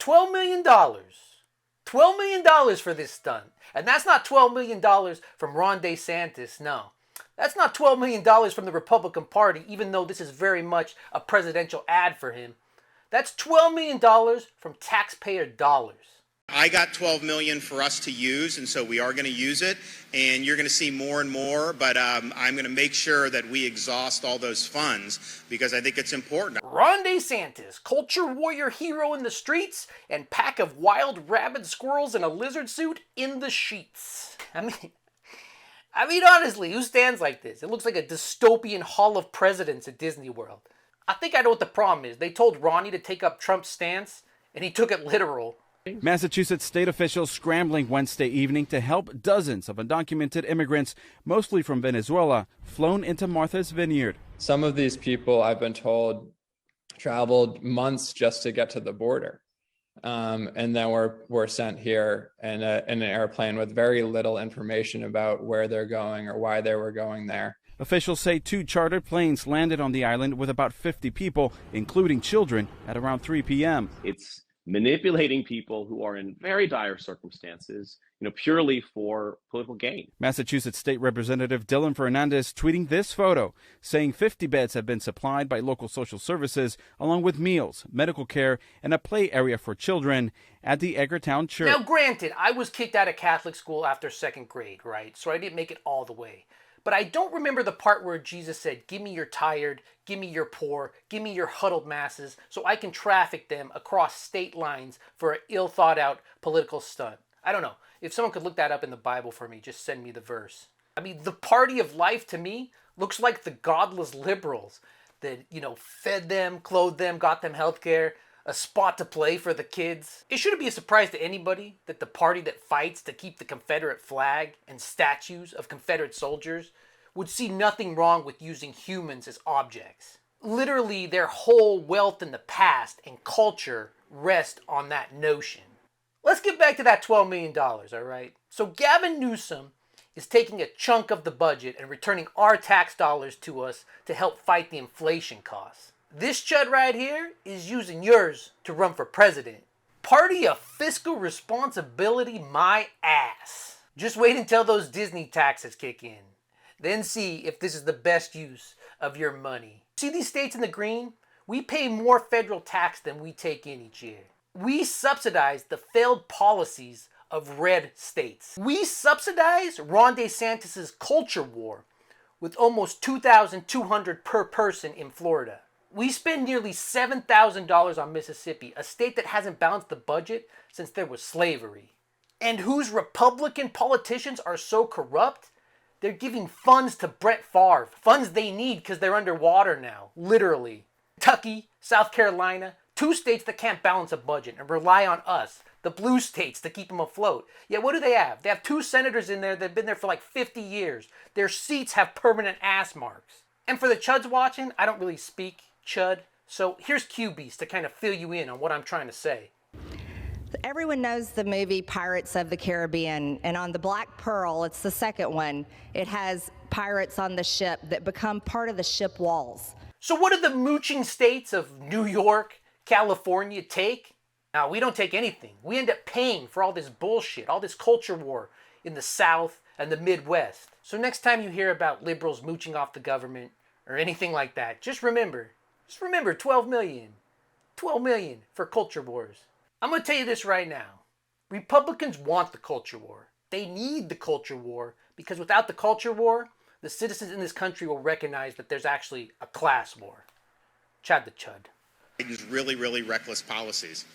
$12 million. $12 million for this stunt. And that's not $12 million from Ron DeSantis, no. That's not $12 million from the Republican Party, even though this is very much a presidential ad for him. That's $12 million from taxpayer dollars. I got $12 million for us to use, and so we are going to use it, and you're going to see more and more, but I'm going to make sure that we exhaust all those funds because I think it's important. Ron DeSantis, culture warrior hero in the streets, and pack of wild rabid squirrels in a lizard suit in the sheets. I mean, honestly, who stands like this? It looks like a dystopian hall of presidents at Disney World. I think I know what the problem is. They told Ronnie to take up Trump's stance, and he took it literal. Massachusetts state officials scrambling Wednesday evening to help dozens of undocumented immigrants, mostly from Venezuela, flown into Martha's Vineyard. Some of these people, I've been told, traveled months just to get to the border. And then were sent here in an airplane with very little information about where they're going or why they were going there. Officials say 2 chartered planes landed on the island with about 50 people, including children, at around 3 p.m. It's manipulating people who are in very dire circumstances, purely for political gain. Massachusetts State Representative Dylan Fernandez tweeting this photo, saying 50 beds have been supplied by local social services, along with meals, medical care, and a play area for children at the Edgartown Church. Now, granted, I was kicked out of Catholic school after 2nd grade, right? So I didn't make it all the way. But I don't remember the part where Jesus said, give me your tired, give me your poor, give me your huddled masses so I can traffic them across state lines for an ill-thought-out political stunt. I don't know. If someone could look that up in the Bible for me, just send me the verse. I mean, the party of life to me looks like the godless liberals that, fed them, clothed them, got them health care, a spot to play for the kids. It shouldn't be a surprise to anybody that the party that fights to keep the Confederate flag and statues of Confederate soldiers would see nothing wrong with using humans as objects. Literally, their whole wealth in the past and culture rest on that notion. Let's get back to that $12 million, all right? So Gavin Newsom is taking a chunk of the budget and returning our tax dollars to us to help fight the inflation costs. This chud right here is using yours to run for president. Party of fiscal responsibility, my ass. Just wait until those Disney taxes kick in. Then see if this is the best use of your money. See these states in the green? We pay more federal tax than we take in each year. We subsidize the failed policies of red states. We subsidize Ron DeSantis' culture war with almost $2,200 per person in Florida. We spend nearly $7,000 on Mississippi, a state that hasn't balanced the budget since there was slavery. And whose Republican politicians are so corrupt? They're giving funds to Brett Favre. Funds they need because they're underwater now, literally. Kentucky, South Carolina, 2 states that can't balance a budget and rely on us, the blue states, to keep them afloat. Yet what do they have? They have 2 senators in there that have been there for like 50 years. Their seats have permanent ass marks. And for the chuds watching, I don't really speak Chud. So here's Q-Beast to kind of fill you in on what I'm trying to say. Everyone knows the movie Pirates of the Caribbean, and on the Black Pearl, it's the second one, it has pirates on the ship that become part of the ship walls. So what do the mooching states of New York, California take? Now, we don't take anything. We end up paying for all this bullshit, all this culture war in the South and the Midwest. So next time you hear about liberals mooching off the government or anything like that, just remember 12 million. 12 million for culture wars. I'm going to tell you this right now. Republicans want the culture war. They need the culture war because without the culture war, the citizens in this country will recognize that there's actually a class war. Chad the Chud. Biden's really, really reckless policies.